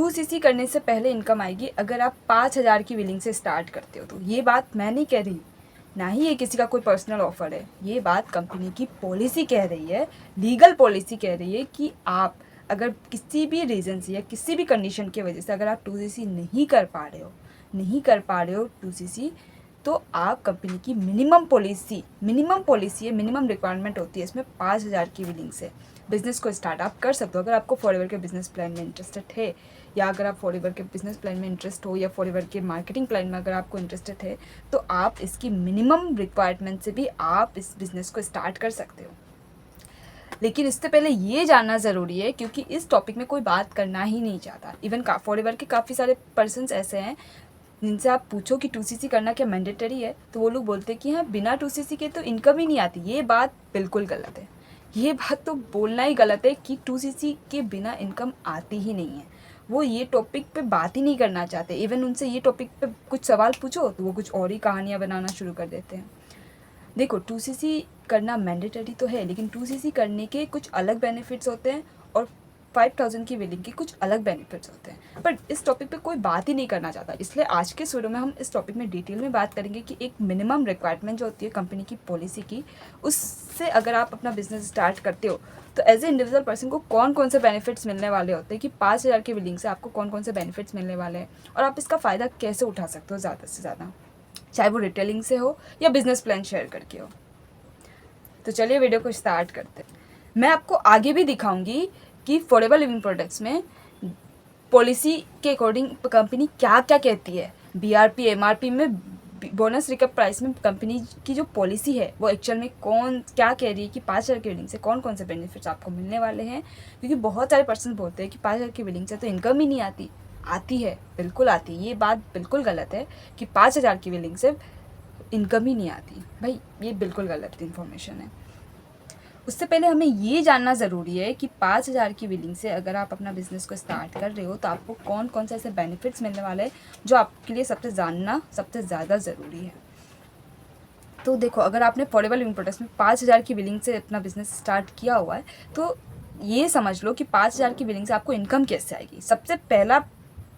2cc करने से पहले इनकम आएगी अगर आप 5,000 की बिलिंग से स्टार्ट करते हो। तो ये बात मैं नहीं कह रही, ना ही ये किसी का कोई पर्सनल ऑफर है, ये बात कंपनी की पॉलिसी कह रही है, लीगल पॉलिसी कह रही है कि आप अगर किसी भी रीज़न से या किसी भी कंडीशन की वजह से अगर आप 2cc नहीं कर पा रहे हो 2cc, तो आप कंपनी की मिनिमम पॉलिसी है, मिनिमम रिक्वायरमेंट होती है इसमें 5,000 की बिलिंग से बिज़नेस को स्टार्ट आप कर सकते हो। अगर आपको फॉरएवर के बिज़नेस प्लान में इंटरेस्टेड है, या अगर आप फॉरएवर के बिज़नेस प्लान में इंटरेस्ट हो, या फॉरएवर के मार्केटिंग प्लान में अगर आपको इंटरेस्टेड है, तो आप इसकी मिनिमम रिक्वायरमेंट से भी आप इस बिज़नेस को स्टार्ट कर सकते हो। लेकिन इससे पहले ये जानना ज़रूरी है, क्योंकि इस टॉपिक में कोई बात करना ही नहीं चाहता। इवन फॉरएवर के काफ़ी सारे पर्सन्स ऐसे हैं जिनसे आप पूछो कि 2cc करना क्या मैंडेटरी है, तो वो लोग बोलते हैं कि हाँ, बिना 2cc के तो इनकम ही नहीं आती। ये बात बिल्कुल गलत है, ये बात तो बोलना ही गलत है कि 2cc के बिना इनकम आती ही नहीं है। वो ये टॉपिक पे बात ही नहीं करना चाहते। इवन उनसे ये टॉपिक पे कुछ सवाल पूछो तो वो कुछ और ही कहानियाँ बनाना शुरू कर देते हैं। देखो, 2cc करना मैंडेटरी तो है, लेकिन 2cc करने के कुछ अलग बेनिफिट्स होते हैं और 5,000 की बिलिंग के कुछ अलग बेनिफिट्स होते हैं। पर इस टॉपिक पे कोई बात ही नहीं करना चाहता, इसलिए आज के वीडियो में हम इस टॉपिक में डिटेल में बात करेंगे कि एक मिनिमम रिक्वायरमेंट जो होती है कंपनी की पॉलिसी की, उससे अगर आप अपना बिजनेस स्टार्ट करते हो तो एज ए इंडिविजुअल पर्सन को कौन कौन से बेनिफिट्स मिलने वाले होते हैं, कि 5,000 की बिलिंग से आपको कौन कौन से बेनिफिट्स मिलने वाले हैं, और आप इसका फ़ायदा कैसे उठा सकते हो ज़्यादा से ज़्यादा, चाहे वो रिटेलिंग से हो या बिजनेस प्लान शेयर करके हो। तो चलिए वीडियो को स्टार्ट करते हैं। मैं आपको आगे भी दिखाऊंगी कि फॉरएवर लिविंग प्रोडक्ट्स में पॉलिसी के अकॉर्डिंग कंपनी क्या क्या कहती है। बीआरपी एमआरपी में, बोनस रिकअप प्राइस में कंपनी की जो पॉलिसी है वो एक्चुअल में कौन क्या कह रही है कि 5,000 की बिलिंग से कौन कौन से बेनिफिट्स आपको मिलने वाले हैं। क्योंकि बहुत सारे पर्सन बोलते हैं कि 5,000 की बिलिंग से तो इनकम ही नहीं आती। आती है, बिल्कुल आती है। ये बात बिल्कुल गलत है कि 5,000 की बिलिंग से इनकम ही नहीं आती। भाई, ये बिल्कुल गलत इन्फॉर्मेशन है। उससे पहले हमें ये जानना ज़रूरी है कि 5,000 की बिलिंग से अगर आप अपना बिज़नेस को स्टार्ट कर रहे हो तो आपको कौन कौन से ऐसे बेनिफिट्स मिलने वाले हैं जो आपके लिए सबसे जानना सबसे ज़्यादा ज़रूरी है। तो देखो, अगर आपने फॉरएवर लिविंग प्रोडक्ट्स में 5,000 की बिलिंग से अपना बिज़नेस स्टार्ट किया हुआ है, तो ये समझ लो कि 5,000 की बिलिंग से आपको इनकम कैसे आएगी। सबसे पहला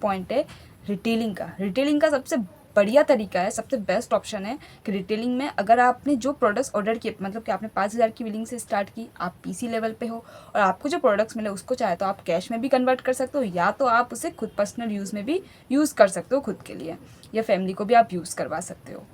पॉइंट है रिटेलिंग का। रिटेलिंग का सबसे बढ़िया तरीका है, सबसे बेस्ट ऑप्शन है कि रिटेलिंग में अगर आपने जो प्रोडक्ट्स ऑर्डर किए, मतलब कि आपने 5,000 की बिलिंग से स्टार्ट की, आप पीसी लेवल पे हो और आपको जो प्रोडक्ट्स मिले उसको चाहे तो आप कैश में भी कन्वर्ट कर सकते हो, या तो आप उसे खुद पर्सनल यूज़ में भी यूज़ कर सकते हो खुद के लिए, या फैमिली को भी आप यूज़ करवा सकते हो।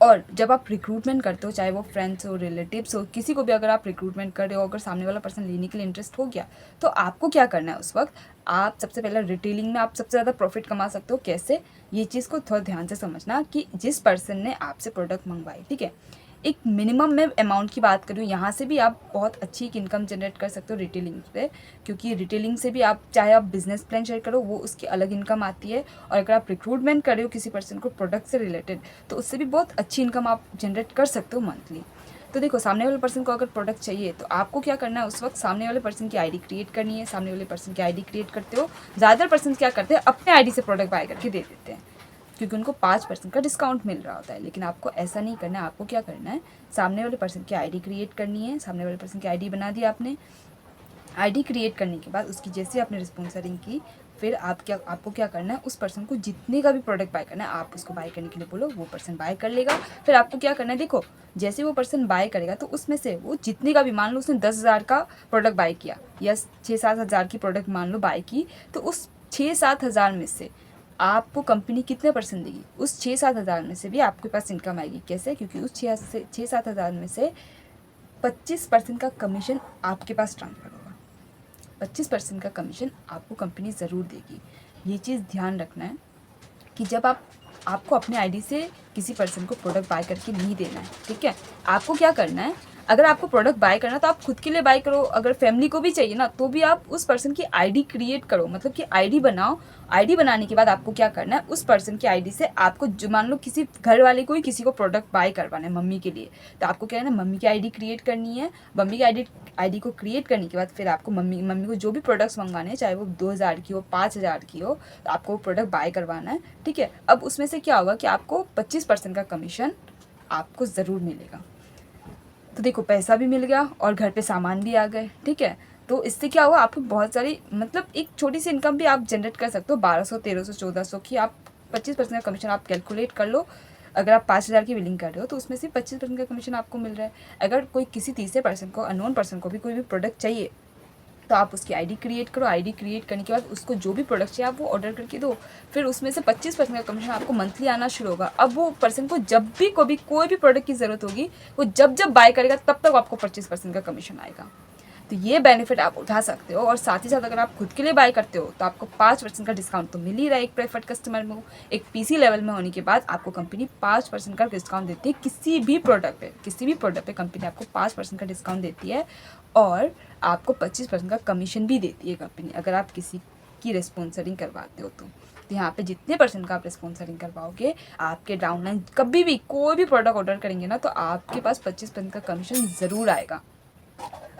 और जब आप रिक्रूटमेंट करते हो, चाहे वो फ्रेंड्स हो, रिलेटिव्स हो, किसी को भी अगर आप रिक्रूटमेंट कर रहे हो, अगर सामने वाला पर्सन लेने के लिए इंटरेस्ट हो गया, तो आपको क्या करना है उस वक्त, आप सबसे पहले रिटेलिंग में आप सबसे ज़्यादा प्रॉफिट कमा सकते हो। कैसे, ये चीज़ को थोड़ा ध्यान से समझना कि जिस पर्सन ने आपसे प्रोडक्ट मंगवाई, ठीक है, एक मिनिमम में अमाउंट की बात करूँ, यहाँ से भी आप बहुत अच्छी एक इनकम जनरेट कर सकते हो रिटेलिंग पे। क्योंकि रिटेलिंग से भी आप चाहे आप बिज़नेस प्लान शेयर करो, वो उसकी अलग इनकम आती है, और अगर आप रिक्रूटमेंट कर रहे हो किसी पर्सन को प्रोडक्ट से रिलेटेड, तो उससे भी बहुत अच्छी इनकम आप जनरेट कर सकते हो मंथली। तो देखो, सामने वाले पर्सन को अगर प्रोडक्ट चाहिए तो आपको क्या करना है, उस वक्त सामने वाले पर्सन की आईडी क्रिएट करनी है। सामने वाले पर्सन की आईडी क्रिएट करते हो, ज़्यादातर पर्सन क्या करते हैं, अपने आईडी से प्रोडक्ट बाय करके दे देते हैं, क्योंकि उनको 5% का डिस्काउंट मिल रहा होता है। लेकिन आपको ऐसा नहीं करना है। आपको क्या करना है, सामने वाले पर्सन की आईडी क्रिएट करनी है। सामने वाले पर्सन की आईडी बना दी आपने। आईडी क्रिएट करने के बाद उसकी जैसे आपने रिस्पॉन्सरिंग की, फिर आपको क्या करना है, उस पर्सन को जितने का भी प्रोडक्ट बाय करना है, आप उसको बाय करने के लिए बोलो, वो पर्सन बाय कर लेगा। फिर आपको क्या करना है, देखो, जैसे वो पर्सन बाय करेगा तो उसमें से वो जितने का भी, मान लो उसने 10,000 का प्रोडक्ट बाय किया या 6-7 हज़ार की प्रोडक्ट मान लो बाय की, तो उस 6-7 हज़ार में से आपको कंपनी कितने परसेंट देगी, उस 6-7 हज़ार में से भी आपके पास इनकम आएगी। कैसे, क्योंकि उस 6-7 हज़ार में से 25% का कमीशन आपके पास ट्रांसफर होगा। 25% का कमीशन आपको कंपनी ज़रूर देगी। ये चीज़ ध्यान रखना है कि जब आपको अपने आईडी से किसी पर्सन को प्रोडक्ट बाय करके नहीं देना है, ठीक है। आपको क्या करना है, अगर आपको प्रोडक्ट बाय करना तो आप खुद के लिए बाय करो, अगर फैमिली को भी चाहिए ना तो भी आप उस पर्सन की आईडी क्रिएट करो, मतलब कि आईडी बनाओ। आईडी बनाने के बाद आपको क्या करना है, उस पर्सन की आईडी से आपको जो, मान लो किसी घर वाले को ही किसी को प्रोडक्ट बाय करवाना है मम्मी के लिए, तो आपको क्या है ना, मम्मी की आईडी क्रिएट करनी है। मम्मी की आईडी को क्रिएट करने के बाद फिर आपको मम्मी को जो भी प्रोडक्ट्स मंगवाने हैं, चाहे वो 2,000 की हो, 5,000 की हो, तो आपको वो प्रोडक्ट बाय करवाना है, ठीक है। अब उसमें से क्या होगा कि आपको 25% का कमीशन आपको ज़रूर मिलेगा। तो देखो, पैसा भी मिल गया और घर पे सामान भी आ गए, ठीक है। तो इससे क्या हुआ, आपको बहुत सारी मतलब एक छोटी सी इनकम भी आप जनरेट कर सकते हो, 1200, 1300, 1400 की आप 25% का कमीशन आप कैलकुलेट कर लो। अगर आप 5000 की बिलिंग कर रहे हो तो उसमें से 25% का कमीशन आपको मिल रहा है। अगर कोई किसी तीसरे पर्सन को, अननोन पर्सन को भी कोई भी प्रोडक्ट चाहिए तो आप उसकी आईडी क्रिएट करो। आईडी क्रिएट करने के बाद उसको जो भी प्रोडक्ट चाहिए आप वो ऑर्डर करके दो। फिर उसमें से 25% का कमीशन आपको मंथली आना शुरू होगा। अब वो पर्सन को जब भी कोई भी प्रोडक्ट की ज़रूरत होगी, वो जब जब बाय करेगा तब तक आपको 25% का कमीशन आएगा। तो ये बेनिफिट आप उठा सकते हो। और साथ ही साथ अगर आप खुद के लिए बाय करते हो तो आपको 5% का डिस्काउंट तो मिल ही रहा है एक प्रेफर्ड कस्टमर में। एक पीसी लेवल में होने के बाद आपको कंपनी 5% का डिस्काउंट देती है किसी भी प्रोडक्ट पे कंपनी आपको 5% का डिस्काउंट देती है। और आपको 25% का कमीशन भी देती है कंपनी, अगर आप किसी की रिस्पॉन्सरिंग करवाते हो तो यहाँ पे जितने % का आप रिस्पॉन्सरिंग करवाओगे, आपके डाउनलाइन कभी भी कोई भी प्रोडक्ट ऑर्डर करेंगे ना तो आपके पास 25% का कमीशन ज़रूर आएगा।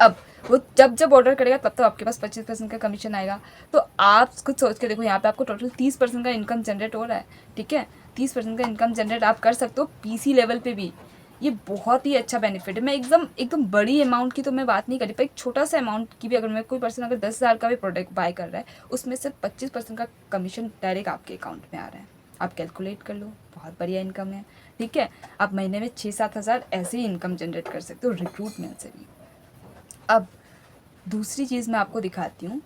अब वो जब जब ऑर्डर करेगा तब तो आपके पास 25% का कमीशन आएगा। तो आप खुद सोच के देखो, यहाँ पे आपको टोटल 30% का इनकम जनरेट हो रहा है। ठीक है, 30% का इनकम जनरेट आप कर सकते हो पीसी लेवल पे भी। ये बहुत ही अच्छा बेनिफिट है। मैं एकदम बड़ी अमाउंट की तो मैं बात नहीं करी, पर एक छोटा सा अमाउंट की भी अगर मैं कोई पर्सन अगर 10,000 का भी प्रोडक्ट बाय कर रहा है, उसमें से 25% का कमीशन डायरेक्ट आपके अकाउंट में आ रहा है। आप कैलकुलेट कर लो, बहुत बढ़िया इनकम है। ठीक है, आप महीने में 6-7 हज़ार ऐसे ही इनकम जनरेट कर सकते हो रिक्रूटमेंट से भी। अब दूसरी चीज़ मैं आपको दिखाती हूँ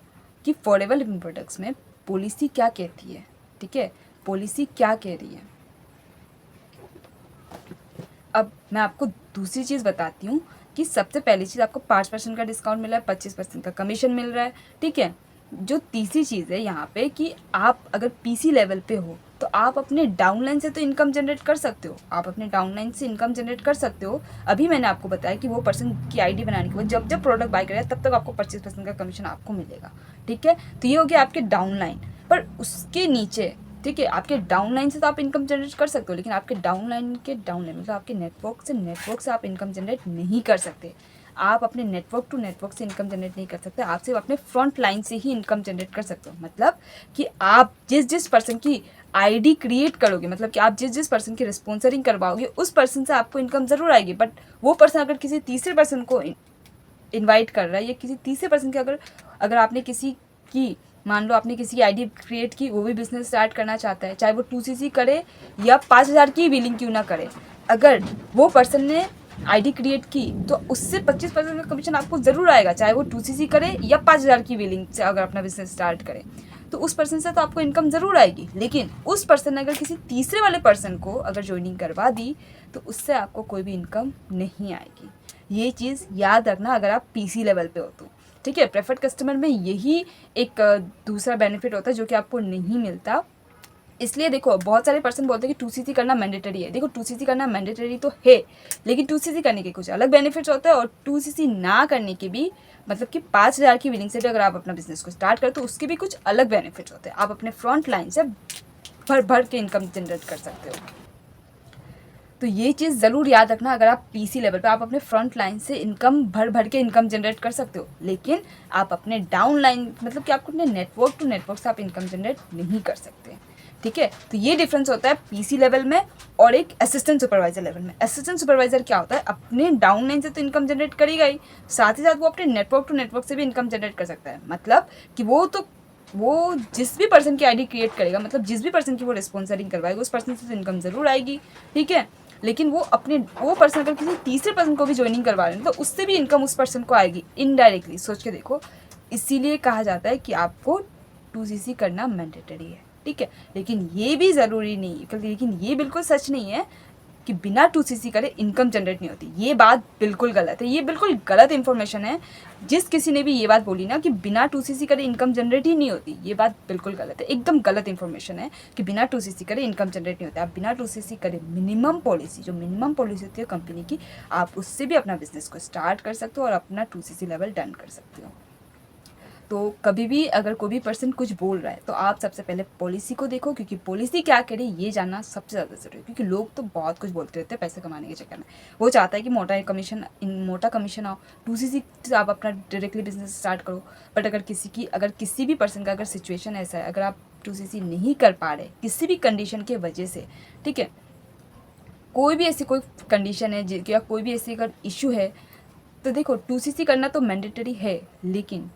कि फॉरएवर लिविंग प्रोडक्ट्स में पॉलिसी क्या कहती है। ठीक है, पॉलिसी क्या कह रही है। अब मैं आपको दूसरी चीज़ बताती हूँ कि सबसे पहली चीज़ आपको 5% का डिस्काउंट मिल रहा है, 25% का कमीशन मिल रहा है। ठीक है, जो तीसरी चीज़ है यहाँ पे कि आप अगर पीसी लेवल पे हो तो आप अपने डाउनलाइन से तो इनकम जनरेट कर सकते हो। आप अपने डाउनलाइन से इनकम जनरेट कर सकते हो। अभी मैंने आपको बताया कि वो पर्सन की आईडी बनाने के बाद जब जब प्रोडक्ट बाय करेगा तब तक आपको 25% का कमीशन आपको मिलेगा। ठीक है, तो ये हो गया आपके डाउनलाइन। पर उसके नीचे, ठीक है, आपके डाउनलाइन से तो आप इनकम जनरेट कर सकते हो, लेकिन आपके डाउनलाइन मतलब आपके नेटवर्क से आप इनकम जनरेट नहीं कर सकते। आप अपने नेटवर्क टू नेटवर्क से इनकम जनरेट नहीं कर सकते। आप सिर्फ अपने फ्रंट लाइन से ही इनकम जनरेट कर सकते हो। मतलब कि आप जिस पर्सन की आईडी क्रिएट करोगे, मतलब कि आप जिस पर्सन की रिस्पॉन्सरिंग करवाओगे, उस पर्सन से आपको इनकम ज़रूर आएगी। बट वो पर्सन अगर किसी तीसरे पर्सन को इनवाइट कर रहा है या किसी तीसरे पर्सन की अगर आपने किसी की, मान लो आपने किसी की आईडी क्रिएट की, वो भी बिजनेस स्टार्ट करना चाहता है, चाहे वो 2cc करे या 5,000 की बिलिंग क्यों ना करे, अगर वो पर्सन ने आईडी क्रिएट की तो उससे 25% का कमीशन आपको ज़रूर आएगा, चाहे वो 2cc करे या 5,000 की बिलिंग से अगर अपना बिजनेस स्टार्ट करे। तो उस पर्सन से तो आपको इनकम ज़रूर आएगी। लेकिन उस पर्सन ने अगर किसी तीसरे वाले पर्सन को अगर ज्वाइनिंग करवा दी तो उससे आपको कोई भी इनकम नहीं आएगी। ये चीज़ याद रखना अगर आप पीसी लेवल पे हो तो। ठीक है, प्रेफर्ड कस्टमर में यही एक दूसरा बेनिफिट होता है जो कि आपको नहीं मिलता। इसलिए देखो, बहुत सारे पर्सन बोलते हैं कि 2cc करना मैंडेटरी है। देखो, 2cc करना मैंडेटरी तो है, लेकिन 2cc करने के कुछ अलग बेनिफिट्स होते हैं और 2cc ना करने के भी, मतलब कि 5,000 की बिलिंग से भी अगर आप अपना बिजनेस को स्टार्ट करो तो उसके भी कुछ अलग बेनिफिट्स होते हैं। आप अपने फ्रंट लाइन से भर के इनकम जनरेट कर सकते हो। तो ये चीज़ ज़रूर याद रखना, अगर आप पीसी लेवल पे आप अपने फ्रंट लाइन से इनकम भर के इनकम जनरेट कर सकते हो, लेकिन आप अपने डाउन लाइन, मतलब कि आपको अपने नेटवर्क टू नेटवर्क से आप इनकम जनरेट नहीं कर सकते। ठीक है, तो ये डिफरेंस होता है पीसी लेवल में और एक असिस्टेंट सुपरवाइजर लेवल में। असिस्टेंट सुपरवाइजर क्या होता है, अपने डाउन लाइन से तो इनकम जनरेट करेगा ही, साथ ही साथ वो अपने नेटवर्क टू नेटवर्क से भी इनकम जनरेट कर सकता है। मतलब कि वो जिस भी पर्सन की आईडी क्रिएट करेगा, मतलब जिस भी पर्सन की वो रिस्पॉन्सरिंग करवाएगा, उस पर्सन से तो इनकम ज़रूर आएगी। ठीक है, लेकिन वो पर्सन अगर किसी तीसरे पर्सन को भी ज्वाइनिंग करवा रहे हैं तो उससे भी इनकम उस पर्सन को आएगी इनडायरेक्टली। सोच के देखो, इसीलिए कहा जाता है कि आपको 2cc करना मैंडेटरी है। ठीक है, लेकिन ये भी ज़रूरी नहीं, लेकिन ये बिल्कुल सच नहीं है कि बिना 2cc करे इनकम जनरेट नहीं होती। ये बात बिल्कुल गलत है, ये बिल्कुल गलत इन्फॉर्मेशन है। जिस किसी ने भी ये बात बोली ना कि बिना 2cc करे इनकम जनरेट ही नहीं होती, ये बात बिल्कुल गलत है, एकदम गलत इन्फॉर्मेशन है कि बिना 2cc करे इनकम जनरेट नहीं होता। आप बिना 2cc करे मिनिमम पॉलिसी होती है कंपनी की, आप उससे भी अपना बिजनेस को स्टार्ट कर सकते हो और अपना 2cc लेवल डन कर सकते हो। तो कभी भी अगर कोई भी पर्सन कुछ बोल रहा है तो आप सबसे पहले पॉलिसी को देखो, क्योंकि पॉलिसी क्या करे ये जानना सबसे ज़्यादा ज़रूरी है। क्योंकि लोग तो बहुत कुछ बोलते रहते हैं पैसे कमाने के चक्कर में। वो चाहता है कि मोटा कमीशन आओ, 2cc से आप अपना डायरेक्टली बिजनेस स्टार्ट करो। बट अगर किसी भी पर्सन का अगर सिचुएशन ऐसा है, अगर आप 2cc नहीं कर पा रहे किसी भी कंडीशन के वजह से, ठीक है, कोई भी ऐसी कोई कंडीशन है या कोई भी ऐसी अगर इशू है, तो देखो 2cc करना तो मैंडेटरी है, लेकिन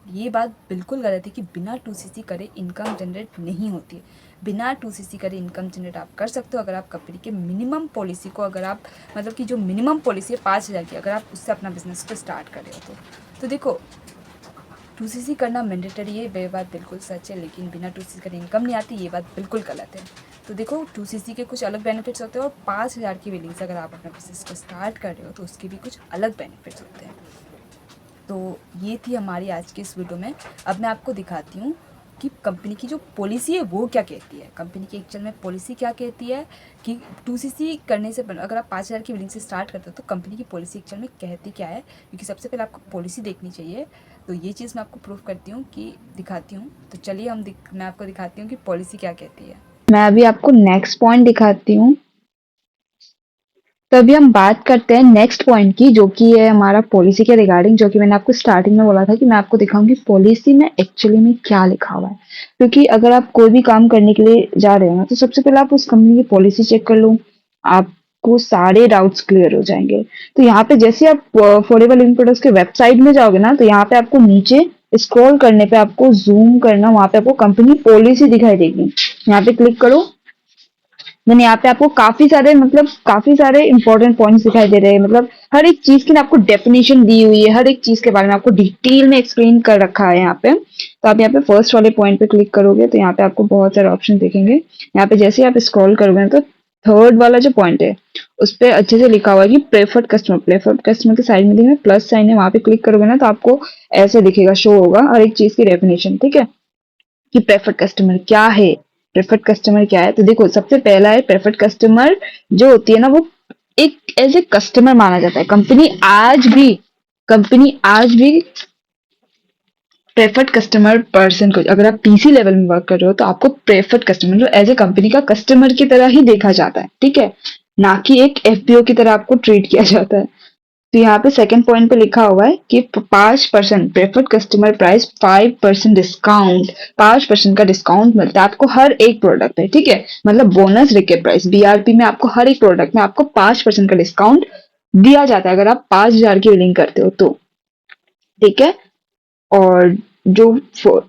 ये बात बिल्कुल गलत है कि बिना 2cc करे इनकम जनरेट नहीं होती है। बिना 2cc करे इनकम जनरेट आप कर सकते हो अगर आप कंपनी के मिनिमम पॉलिसी को, अगर आप मतलब कि जो मिनिमम पॉलिसी है 5,000 की, अगर आप उससे अपना बिजनेस को स्टार्ट कर रहे हो तो देखो 2cc करना मैंडेटरी है, ये बात बिल्कुल सच है, लेकिन बिना 2cc करे इनकम नहीं आती, ये बात बिल्कुल गलत है। तो देखो 2cc के कुछ अलग बेनिफिट्स होते हैं और 5,000 की बिलिंग से अगर आप अपना बिजनेस को स्टार्ट कर रहे हो तो उसके भी कुछ अलग बेनिफिट्स होते हैं। तो ये थी हमारी आज की इस वीडियो में। अब मैं आपको दिखाती हूँ कि कंपनी की जो पॉलिसी है वो क्या कहती है, कंपनी की एक्चुअल में पॉलिसी क्या कहती है कि 2cc करने से अगर आप 5,000 की बिलिंग से स्टार्ट करते हो तो कंपनी की पॉलिसी एक्चुअल में कहती क्या है, क्योंकि सबसे पहले आपको पॉलिसी देखनी चाहिए। तो ये चीज़ मैं आपको प्रूफ करती हूँ कि दिखाती हूँ। तो चलिए मैं आपको दिखाती हूँ कि पॉलिसी क्या कहती है। मैं अभी आपको नेक्स्ट पॉइंट दिखाती हूँ। तो अभी हम बात करते हैं नेक्स्ट पॉइंट की, जो कि है हमारा पॉलिसी के रिगार्डिंग, जो कि मैंने आपको स्टार्टिंग में बोला था कि मैं आपको दिखाऊंगी पॉलिसी में एक्चुअली में क्या लिखा हुआ है। क्योंकि अगर आप कोई भी काम करने के लिए जा रहे हो ना, तो सबसे पहले आप उस कंपनी की पॉलिसी चेक कर लो, आपको सारे डाउट्स क्लियर हो जाएंगे। तो यहाँ पे जैसे आप अफोर्डेबल लिविंग प्रोडक्ट्स के वेबसाइट में जाओगे ना, तो यहाँ पे आपको नीचे स्क्रॉल करने पे आपको जूम करना, वहां पे आपको कंपनी पॉलिसी दिखाई देगी। यहाँ पे क्लिक करो, देन यहाँ पे आपको काफी सारे इंपॉर्टेंट पॉइंट्स दिखाई दे रहे हैं। मतलब हर एक चीज की ना आपको डेफिनेशन दी हुई है, हर एक चीज के बारे में आपको डिटेल में एक्सप्लेन कर रखा है यहाँ पे। तो आप यहाँ पे फर्स्ट वाले पॉइंट पे क्लिक करोगे तो यहाँ पे आपको बहुत सारे ऑप्शन दिखेंगे। यहाँ पे जैसे आप स्क्रॉल करोगे ना, तो थर्ड वाला जो पॉइंट है उस पर अच्छे से लिखा हुआ है कि प्रेफर्ड कस्टमर के साइड में देखिए प्लस साइन है, वहां पे क्लिक करोगे ना तो आपको ऐसे दिखेगा, शो होगा हर एक चीज की डेफिनेशन। ठीक है, कि प्रेफर्ड कस्टमर क्या है, प्रेफर्ड कस्टमर क्या है। तो देखो सबसे पहला है प्रेफर्ड कस्टमर, जो होती है ना वो एक एज ए कस्टमर माना जाता है। कंपनी आज भी प्रेफर्ड कस्टमर पर्सन को, अगर आप पीसी लेवल में वर्क कर रहे हो तो आपको प्रेफर्ड कस्टमर जो एज ए कंपनी का कस्टमर की तरह ही देखा जाता है। ठीक है, ना कि एक एफपीओ की तरह आपको ट्रीट किया जाता है। तो यहाँ पे सेकंड पॉइंट पे लिखा हुआ है कि 5% प्रेफर्ड कस्टमर प्राइस, 5% डिस्काउंट, 5% का डिस्काउंट मिलता है आपको हर एक प्रोडक्ट पे। ठीक है, मतलब बोनस रिकेट प्राइस बीआरपी में आपको हर एक प्रोडक्ट में आपको 5% का डिस्काउंट दिया जाता है अगर आप 5,000 की बिलिंग करते हो तो। ठीक है, और जो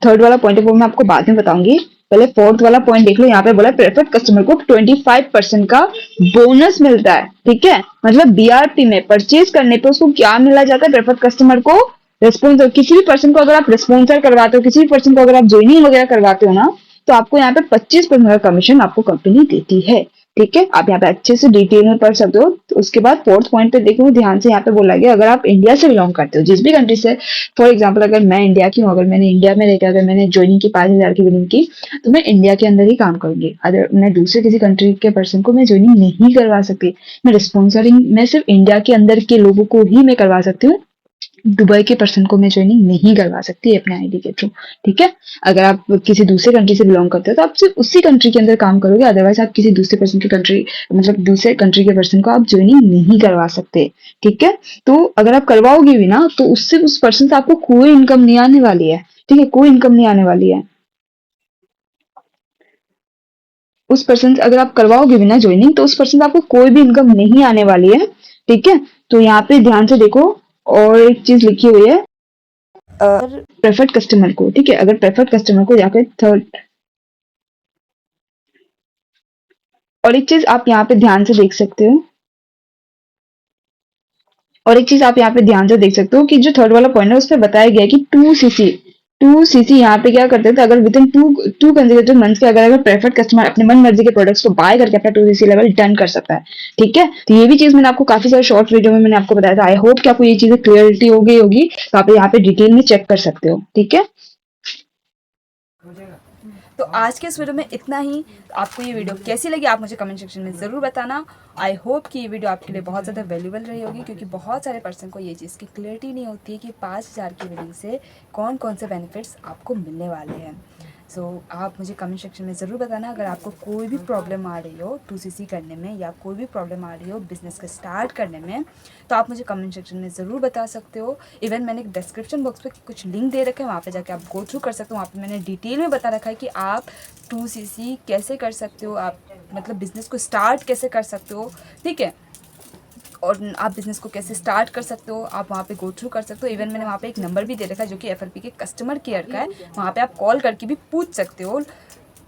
थर्ड वाला पॉइंट है वो मैं आपको बाद में बताऊंगी, पहले फोर्थ वाला पॉइंट देख लो। यहाँ पे बोला प्रेफर्ड कस्टमर को 25% का बोनस मिलता है। ठीक है, मतलब बीआरपी में परचेज करने पे उसको क्या मिला जाता है, प्रेफर्ड कस्टमर को रेस्पॉन्सर, किसी भी पर्सन को अगर आप रेस्पॉन्सर करवाते हो, किसी भी पर्सन को अगर आप ज्वाइनिंग वगैरह करवाते हो ना, तो आपको यहाँ पे 25% का कमीशन आपको कंपनी देती है। ठीक है, आप यहाँ पे अच्छे से डिटेल में पढ़ सकते हो। तो उसके बाद फोर्थ पॉइंट पे देखो ध्यान से, यहाँ पे बोला गया अगर आप इंडिया से बिलोंग करते हो, जिस भी कंट्री से, फॉर एग्जाम्पल अगर मैं इंडिया की हूँ, अगर मैंने इंडिया में रहकर अगर मैंने ज्वाइनिंग की 5,000 की बिलिंग की, तो मैं इंडिया के अंदर ही काम करूंगी। अगर मैं दूसरे किसी कंट्री के पर्सन को मैं ज्वाइनिंग नहीं करवा सकती। मैं रिस्पॉन्सरिंग मैं सिर्फ इंडिया के अंदर के लोगों को ही मैं करवा सकती हूँ, दुबई के पर्सन को मैं ज्वाइनिंग नहीं करवा सकती अपने आईडी के थ्रू। ठीक है, अगर आप किसी दूसरे कंट्री से बिलोंग करते हो तो आप सिर्फ उसी कंट्री के अंदर काम करोगे, अदरवाइज आप किसी दूसरे पर्सन की कंट्री, मतलब दूसरे कंट्री के पर्सन को आप ज्वाइनिंग नहीं करवा सकते। ठीक है, तो अगर आप करवाओगे भी ना तो उससे उस पर्सन से आपको कोई इनकम नहीं आने वाली है। ठीक है, कोई इनकम नहीं आने वाली है उस पर्सन से। अगर आप करवाओगे भी ना ज्वाइनिंग तो उस पर्सन से आपको कोई भी इनकम नहीं आने वाली है। ठीक है, तो यहाँ पे ध्यान से देखो, और एक चीज लिखी हुई है प्रेफर्ड कस्टमर को। ठीक है, अगर प्रेफर्ड कस्टमर को जाकर थर्ड, और एक चीज आप यहाँ पे ध्यान से देख सकते हो, और एक चीज आप यहाँ पे ध्यान से देख सकते हो कि जो थर्ड वाला पॉइंट है उसमें बताया गया है कि 2cc यहाँ पे क्या करते थे, अगर with in to consecutive months के अगर प्रेफर्ड कस्टमर अपने मन मर्जी के प्रोडक्ट्स को बाय करके अपना 2cc लेवल डन कर सकता है। ठीक है, तो ये भी चीज मैंने आपको काफी सारे शॉर्ट वीडियो में मैंने आपको बताया था। आई होप कि आपको ये चीजें क्लियरिटी हो गई होगी, तो आप यहाँ पे डिटेल में चेक कर सकते हो। ठीक है, तो आज के इस वीडियो में इतना ही। आपको ये वीडियो कैसी लगी आप मुझे कमेंट सेक्शन में ज़रूर बताना। आई होप कि ये वीडियो आपके लिए बहुत ज़्यादा वैल्यूबल रही होगी, क्योंकि बहुत सारे पर्सन को ये चीज़ की क्लियरिटी नहीं होती है कि 5,000 की बिलिंग से कौन कौन से बेनिफिट्स आपको मिलने वाले हैं। सो आप मुझे कमेंट सेक्शन में ज़रूर बताना अगर आपको कोई भी प्रॉब्लम आ रही हो 2cc करने में, या कोई भी प्रॉब्लम आ रही हो बिज़नेस को स्टार्ट करने में, तो आप मुझे कमेंट सेक्शन में ज़रूर बता सकते हो। इवन मैंने डिस्क्रिप्शन बॉक्स पे कुछ लिंक दे रखे हैं, वहाँ पे जाके आप गो थ्रू कर सकते हो। वहाँ पे मैंने डिटेल में बता रखा है कि आप 2cc कैसे कर सकते हो, आप मतलब बिज़नेस को स्टार्ट कैसे कर सकते हो। ठीक है, और आप बिज़नेस को कैसे स्टार्ट कर सकते हो, आप वहाँ पे गो थ्रू कर सकते हो। इवन मैंने वहाँ पे एक नंबर भी दे रखा है जो कि FLP के कस्टमर केयर का है, वहाँ पे आप कॉल करके भी पूछ सकते हो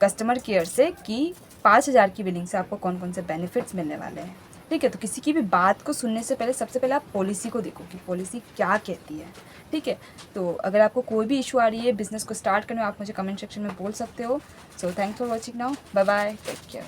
कस्टमर केयर से कि 5,000 की बिलिंग से आपको कौन कौन से बेनिफिट्स मिलने वाले हैं। ठीक है, तो किसी की भी बात को सुनने से पहले सबसे पहले आप पॉलिसी को देखो कि पॉलिसी क्या कहती है। ठीक है, तो अगर आपको कोई भी इशू आ रही है बिज़नेस को स्टार्ट करने में, आप मुझे कमेंट सेक्शन में बोल सकते हो। So thanks for watching now, bye bye, take care.